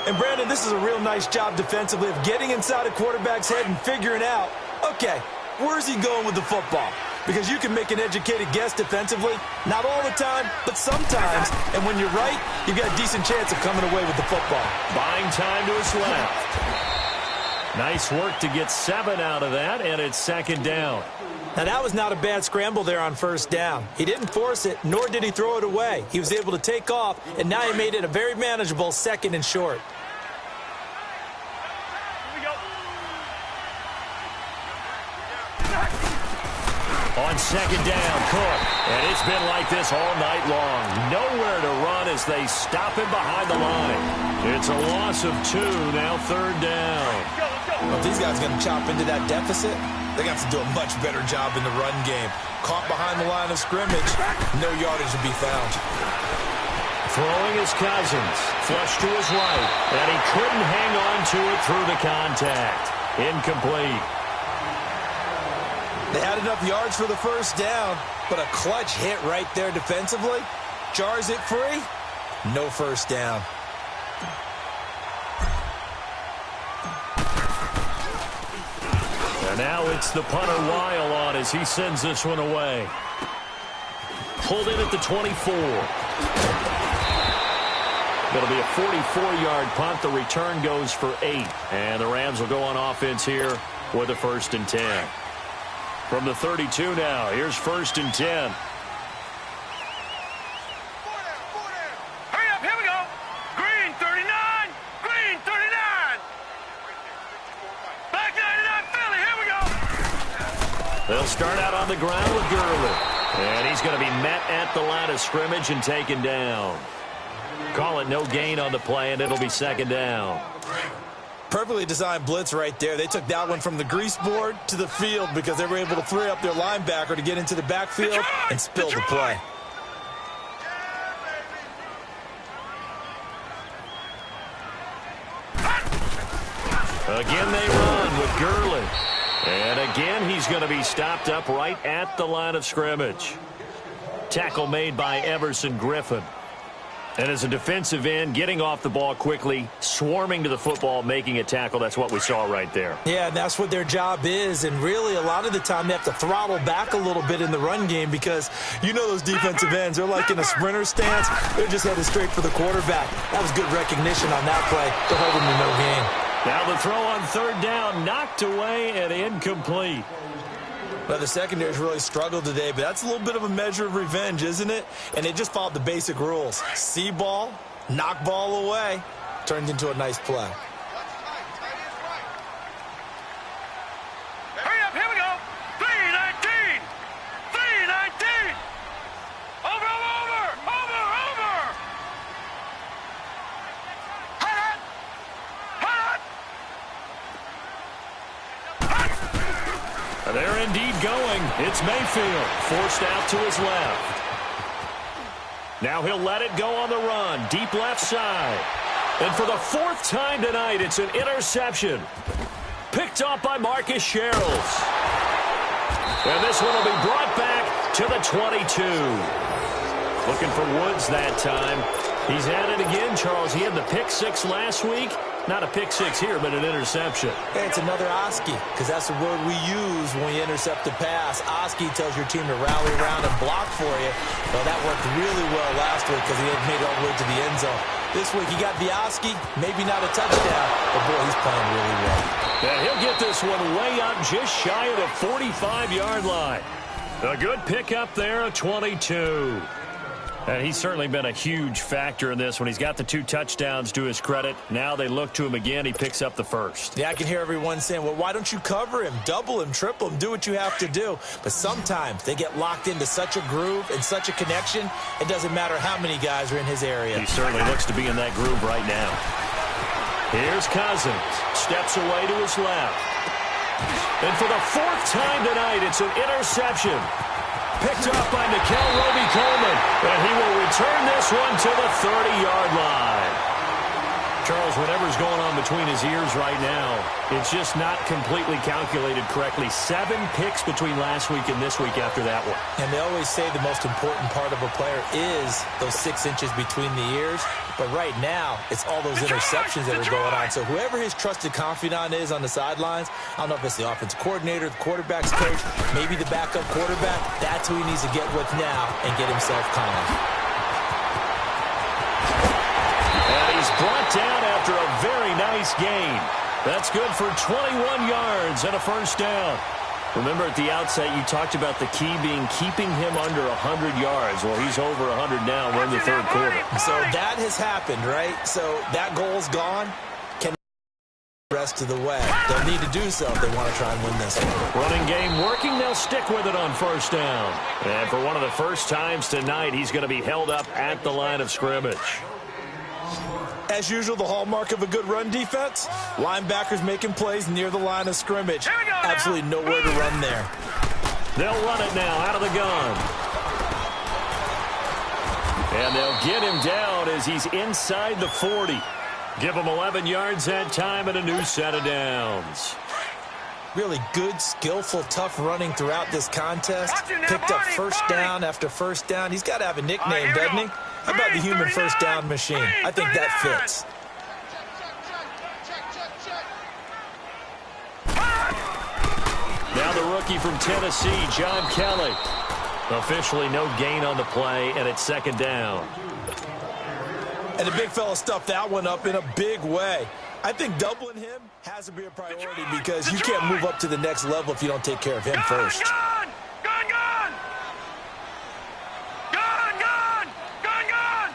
And, Brandon, this is a real nice job defensively of getting inside a quarterback's head and figuring out, okay, Where's he going with the football? Because you can make an educated guess defensively. Not all the time, but sometimes. And when you're right, you've got a decent chance of coming away with the football. Buying time to his left. Nice work to get 7 out of that, and it's second down. Now, that was not a bad scramble there on first down. He didn't force it, nor did he throw it away. He was able to take off, and now he made it a very manageable 2nd and short. On second down, Cook. And it's been like this all night long. Nowhere to run as they stop him behind the line. It's a loss of 2, now 3rd down. Well, if these guys are going to chop into that deficit, they're going to have to do a much better job in the run game. Caught behind the line of scrimmage, no yardage to be found. Throwing his Cousins. Flush to his right. And he couldn't hang on to it through the contact. Incomplete. They had enough yards for the first down, but a clutch hit right there defensively. Jars it free. No first down. And now it's the punter Weil on as he sends this one away. Pulled in at the 24. It'll be a 44-yard punt. The return goes for 8. And the Rams will go on offense here with a 1st and 10. From the 32 now, here's 1st and 10. Hurry up, here we go. Green 39, green 39. Back 99 Philly, here we go. They'll start out on the ground with Gurley. And he's going to be met at the line of scrimmage and taken down. Call it no gain on the play, and it'll be 2nd down. Perfectly designed blitz right there. They took that one from the grease board to the field because they were able to free up their linebacker to get into the backfield and spill the play. Again they run with Gurley. And again he's going to be stopped up right at the line of scrimmage. Tackle made by Everson Griffin. And as a defensive end, getting off the ball quickly, swarming to the football, making a tackle, that's what we saw right there. Yeah, and that's what their job is. And really, a lot of the time, they have to throttle back a little bit in the run game because you know those defensive ends, they're like in a sprinter stance. They're just headed straight for the quarterback. That was good recognition on that play to hold them to no gain. Now the throw on 3rd down, knocked away and incomplete. Well, the secondary's really struggled today, but that's a little bit of a measure of revenge, isn't it? And they just followed the basic rules. See ball, knock ball away, turned into a nice play. Hurry up, here we go. 319, 319. Over. They're indeed going. It's Mayfield, forced out to his left. Now he'll let it go on the run, deep left side. And for the 4th time tonight, it's an interception. Picked off by Marcus Sherrills. And this one will be brought back to the 22. Looking for Woods that time. He's at it again, Charles. He had the pick 6 last week. Not a pick 6 here, but an interception. Hey, it's another Oski, because that's the word we use when we intercept a pass. Oski tells your team to rally around and block for you. Well, that worked really well last week because he had made it all the way to the end zone. This week he got the Oski, maybe not a touchdown, but boy, he's playing really well. And he'll get this one way up just shy of the 45-yard line. A good pickup there, a 22. And he's certainly been a huge factor in this when he's got the 2 touchdowns to his credit. Now they look to him again. He picks up the 1st. Yeah, I can hear everyone saying, well, why don't you cover him, double him, triple him, do what you have to do. But sometimes they get locked into such a groove and such a connection, it doesn't matter how many guys are in his area. He certainly looks to be in that groove right now. Here's Cousins. Steps away to his left. And for the 4th time tonight, it's an interception. Picked off by Nikel Roby-Coleman. And he will return this one to the 30-yard line. Charles, whatever's going on between his ears right now, it's just not completely calculated correctly. 7 picks between last week and this week after that one. And they always say the most important part of a player is those 6 inches between the ears. But right now, it's all those interceptions that are going on. So whoever his trusted confidant is on the sidelines, I don't know if it's the offensive coordinator, the quarterback's coach, maybe the backup quarterback, that's who he needs to get with now and get himself calm. And he's brought down after a very nice gain. That's good for 21 yards and a first down. Remember at the outset you talked about the key being keeping him under 100 yards. Well, he's over 100 now. We're in the third quarter. So that has happened, right? So that goal's gone. Can the rest of the way. They'll need to do so if they want to try and win this one. Running game working. They'll stick with it on first down. And for one of the first times tonight, he's going to be held up at the line of scrimmage. As usual, the hallmark of a good run defense, linebackers making plays near the line of scrimmage. Absolutely nowhere to run there. They'll run it now out of the gun. And they'll get him down as he's inside the 40. Give him 11 yards that time and a new set of downs. Really good, skillful, tough running throughout this contest. Picked up first down after first down. He's got to have a nickname, doesn't he? How about the human first down machine? I think that fits. Now the rookie from Tennessee, John Kelly. Officially no gain on the play, and it's second down. And the big fella stuffed that one up in a big way. I think doubling him has to be a priority because you can't move up to the next level if you don't take care of him first. Gone! Gone, gone! Gone, gone! Gone, gone!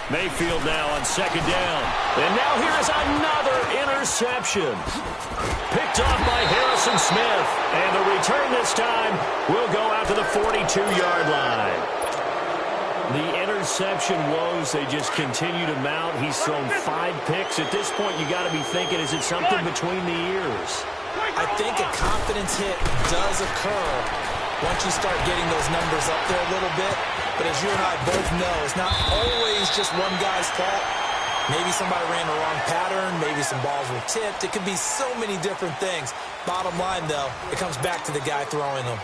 Mayfield now on second down. And now here's another interception. Picked off by Harrison Smith. And the return this time will go out to the 42-yard line. The interception woes, they just continue to mount. He's thrown 5 picks. At this point, you got to be thinking, is it something between the ears? I think a confidence hit does occur once you start getting those numbers up there a little bit. But as you and I both know, it's not always just one guy's fault. Maybe somebody ran the wrong pattern. Maybe some balls were tipped. It could be so many different things. Bottom line, though, it comes back to the guy throwing them.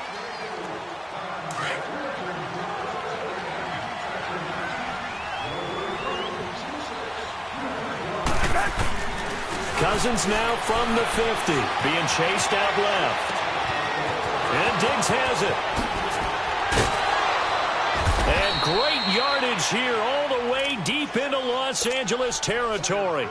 Cousins now from the 50, being chased out left. And Diggs has it. And great yardage here all the way deep into Los Angeles territory.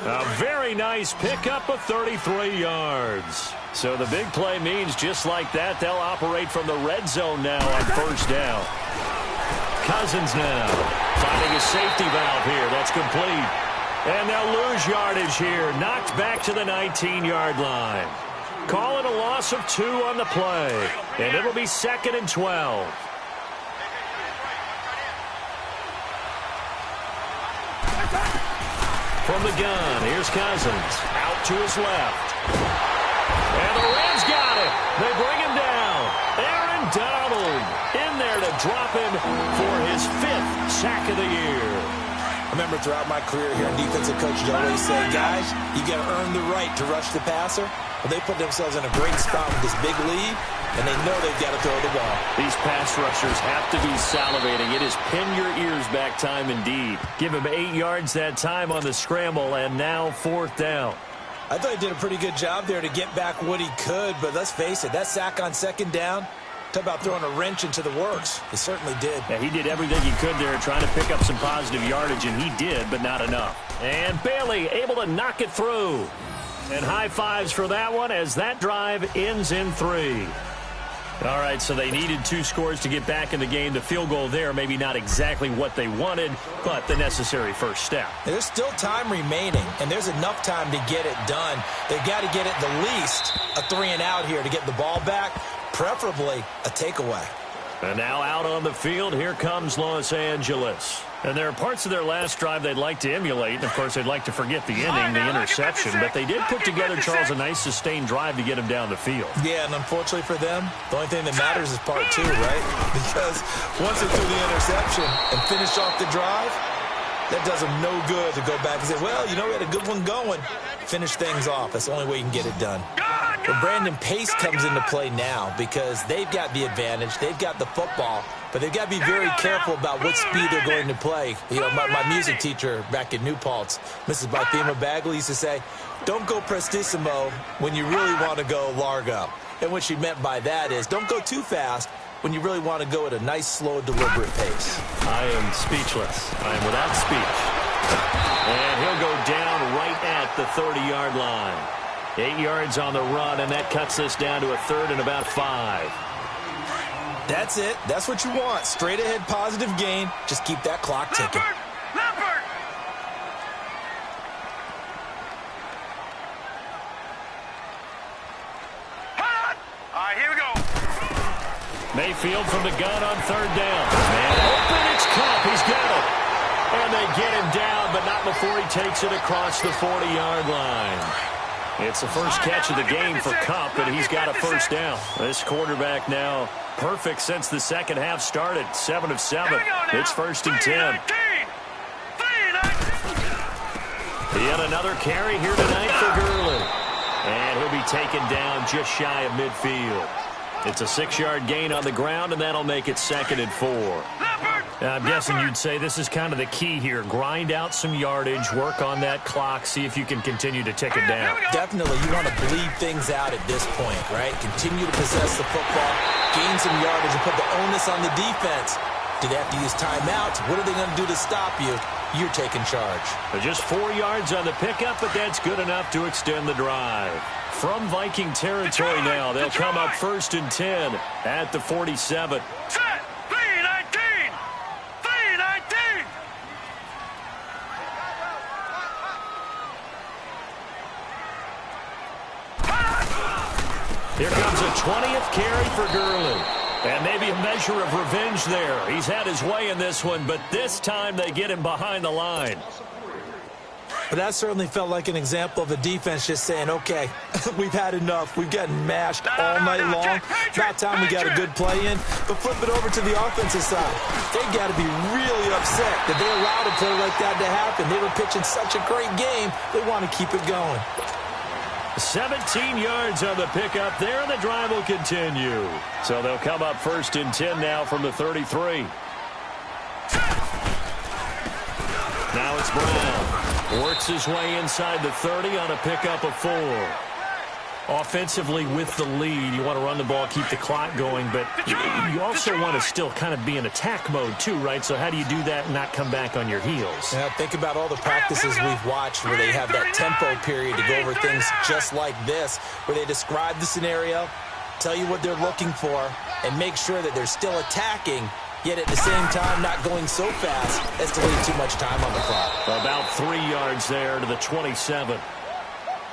A very nice pickup of 33 yards. So the big play means just like that, they'll operate from the red zone now on first down. Cousins now finding a safety valve here. That's complete. And they'll lose yardage here. Knocked back to the 19-yard line. Call it a loss of 2 on the play. And it'll be 2nd and 12. From the gun, here's Cousins. Out to his left. And the Rams got it. They bring him down. Aaron Donald in there to drop him for his 5th sack of the year. I remember throughout my career here in defensive coaches always say, guys, you got to earn the right to rush the passer. Well, they put themselves in a great spot with this big lead, and they know they've got to throw the ball. These pass rushers have to be salivating. It is pin your ears back time indeed. Give him 8 yards that time on the scramble, and now 4th down. I thought he did a pretty good job there to get back what he could, but let's face it, that sack on second down, talk about throwing a wrench into the works. He certainly did. Yeah, he did everything he could there trying to pick up some positive yardage, and he did, but not enough. And Bailey able to knock it through. And high fives for that one as that drive ends in 3. All right, so they needed 2 scores to get back in the game. The field goal there, maybe not exactly what they wanted, but the necessary first step. There's still time remaining, and there's enough time to get it done. They've got to get it the least a 3-and-out here to get the ball back, preferably a takeaway. And now out on the field, here comes Los Angeles. And there are parts of their last drive they'd like to emulate. And, of course, they'd like to forget the ending, the interception. But they did put together, Charles, a nice sustained drive to get him down the field. Yeah, and unfortunately for them, the only thing that matters is part 2, right? Because once they threw the interception and finished off the drive, that does them no good to go back and say, well, you know, we had a good one going. Finish things off. That's the only way you can get it done. But Brandon, pace comes into play now because they've got the advantage. They've got the football, but they've got to be very careful about what speed they're going to play. You know, my music teacher back in New Paltz, Mrs. Bythema Bagley, used to say, don't go prestissimo when you really want to go largo. And what she meant by that is don't go too fast when you really want to go at a nice, slow, deliberate pace. I am speechless. I am without speech. And he'll go down right at the 30-yard line. 8 yards on the run, and that cuts this down to a 3rd and about 5. That's it. That's what you want. Straight ahead, positive gain. Just keep that clock ticking. Leopard! Hot! All right, here we go. Mayfield from the gun on 3rd down. And open, it's Cup. He's got it. And they get him down, but not before he takes it across the 40-yard line. It's the first catch of the game for Cup, and he's got a 1st down. This quarterback now perfect since the second half started. 7 of 7. It's 1st and 10. He had another carry here tonight for Gurley. And he'll be taken down just shy of midfield. It's a 6-yard gain on the ground, and that'll make it 2nd and 4. I'm guessing you'd say this is kind of the key here. Grind out some yardage, work on that clock, see if you can continue to tick it down. Definitely, you want to bleed things out at this point, right? Continue to possess the football, gain some yardage, and put the onus on the defense. Do they have to use timeouts? What are they going to do to stop you? You're taking charge. Just 4 yards on the pickup, but that's good enough to extend the drive. From Viking territory now, they'll come up 1st and 10 at the 47. Set! 3-19! 3-19! Here comes a 20th carry for Gurley. And maybe a measure of revenge there. He's had his way in this one, but this time they get him behind the line. But that certainly felt like an example of a defense just saying, okay, we've had enough. We've gotten mashed all night long. About time we got a good play in. But flip it over to the offensive side. They got to be really upset that they allowed a play like that to happen. They were pitching such a great game. They want to keep it going. 17 yards on the pickup there, and the drive will continue. So they'll come up 1st and 10 now from the 33. Now it's Brown. Works his way inside the 30 on a pickup of 4. Offensively with the lead, you want to run the ball, keep the clock going, but you also want to still kind of be in attack mode too, right? So how do you do that and not come back on your heels? Now, think about all the practices we've watched where they have that tempo period to go over things just like this, where they describe the scenario, tell you what they're looking for, and make sure that they're still attacking, yet at the same time not going so fast as to leave too much time on the clock. About 3 yards there to the 27.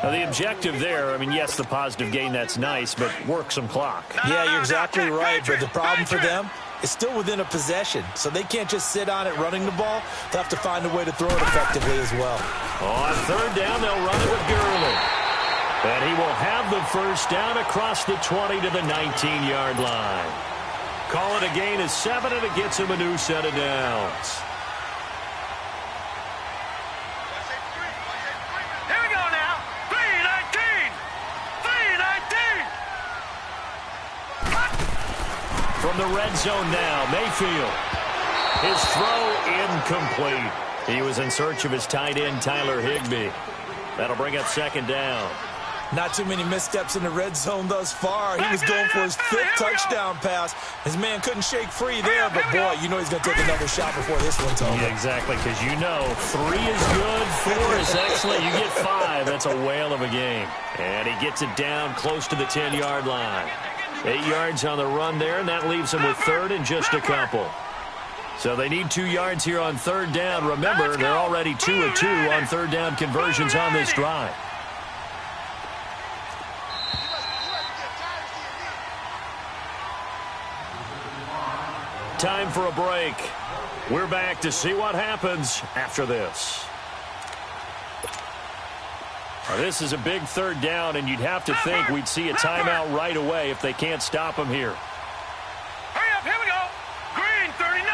Now, the objective there, I mean, yes, the positive gain, that's nice, but work some clock. Yeah, you're exactly right, but the problem for them is still within a possession, so they can't just sit on it running the ball. They'll have to find a way to throw it effectively as well. On 3rd down, they'll run it with Gurley. And he will have the 1st down across the 20 to the 19-yard line. Call it a gain of 7, and it gets him a new set of downs. From the red zone now, Mayfield. His throw incomplete. He was in search of his tight end, Tyler Higbee. That'll bring up 2nd down. Not too many missteps in the red zone thus far. He was going for his 5th touchdown pass. His man couldn't shake free there, but boy, you know he's going to take another shot before this one's over. Yeah, exactly, because you know 3 is good, 4 is excellent. You get 5, that's a whale of a game. And he gets it down close to the 10-yard line. 8 yards on the run there, and that leaves him with 3rd and just a couple. So they need 2 yards here on 3rd down. Remember, they're already 2 of 2 on 3rd down conversions on this drive. Time for a break. We're back to see what happens after this. This is a big third down, and you'd have to think we'd see a timeout right away if they can't stop him here. Hurry up, here we go. Green 39,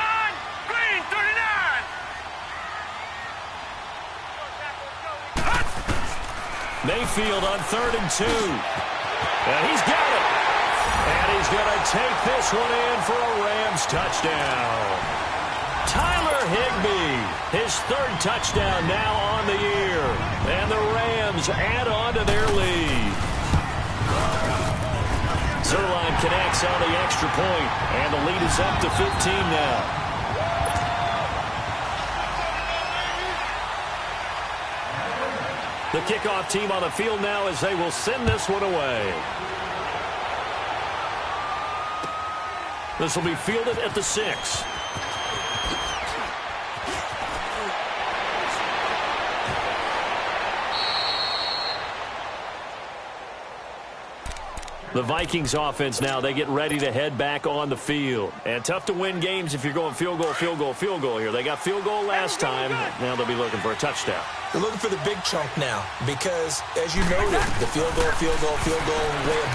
green 39. Mayfield on 3rd and 2. And he's got it. And he's going to take this one in for a Rams touchdown. Tyler Higbee, his 3rd touchdown now on the year. And the Rams add on to their lead. Zerline connects on the extra point, and the lead is up to 15 now. The kickoff team on the field now as they will send this one away. This will be fielded at the 6. The Vikings offense now, they get ready to head back on the field. And tough to win games if you're going field goal, field goal, field goal here. They got field goal last time. Now they'll be looking for a touchdown. They're looking for the big chunk now because, as you noted, the field goal way of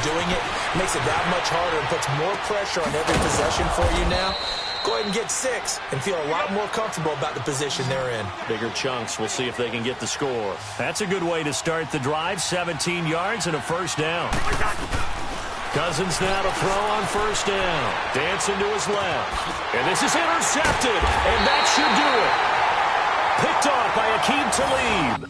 doing it makes it that much harder and puts more pressure on every possession for you now. Go ahead and get 6 and feel a lot more comfortable about the position they're in. Bigger chunks. We'll see if they can get the score. That's a good way to start the drive. 17 yards and a first down. Cousins now to throw on first down. Dancing to his left. And this is intercepted. And that should do it. Picked off by Akeem Talib.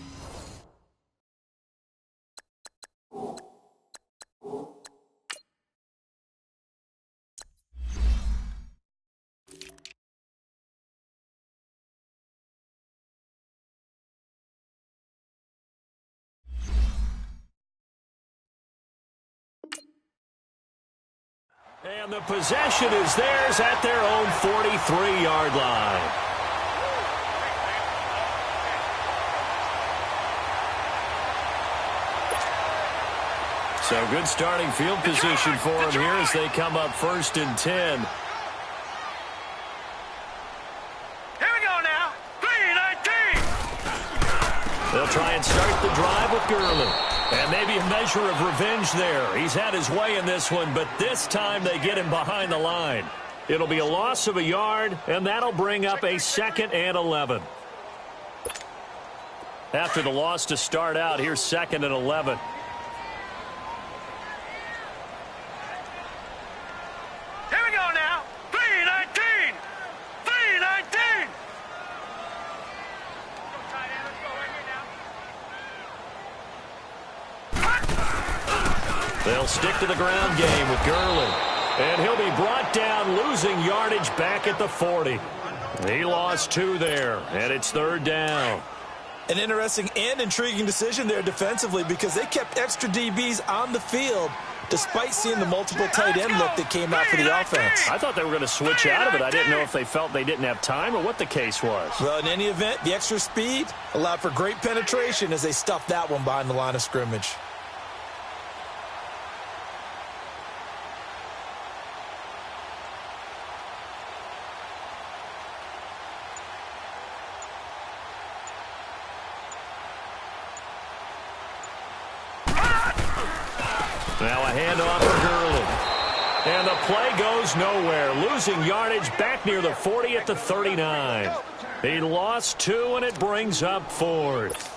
And the possession is theirs at their own 43-yard line. So good starting field position for them here as they come up 1st and 10. Here we go now. 3-19. They'll try and start the drive with Gurley. And maybe a measure of revenge there. He's had his way in this one, but this time they get him behind the line. It'll be a loss of a yard, and that'll bring up a 2nd and 11. After the loss to start out, here's 2nd and 11. Here we go now. 3-19. 3-19. They'll stick to the ground game with Gurley. And he'll be brought down, losing yardage back at the 40. He lost 2 there, and it's 3rd down. An interesting and intriguing decision there defensively because they kept extra DBs on the field despite seeing the multiple tight end look that came out for the offense. I thought they were going to switch out of it. I didn't know if they felt they didn't have time or what the case was. Well, in any event, the extra speed allowed for great penetration as they stuffed that one behind the line of scrimmage. Now a handoff for Gurley. And the play goes nowhere. Losing yardage back near the 40 at the 39. He lost 2, and it brings up 4th.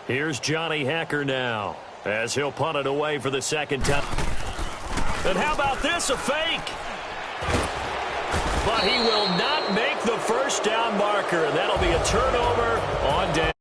Here's Johnny Hekker now as he'll punt it away for the 2nd time. And how about this, a fake? But he will not make the first down marker. That'll be a turnover on down.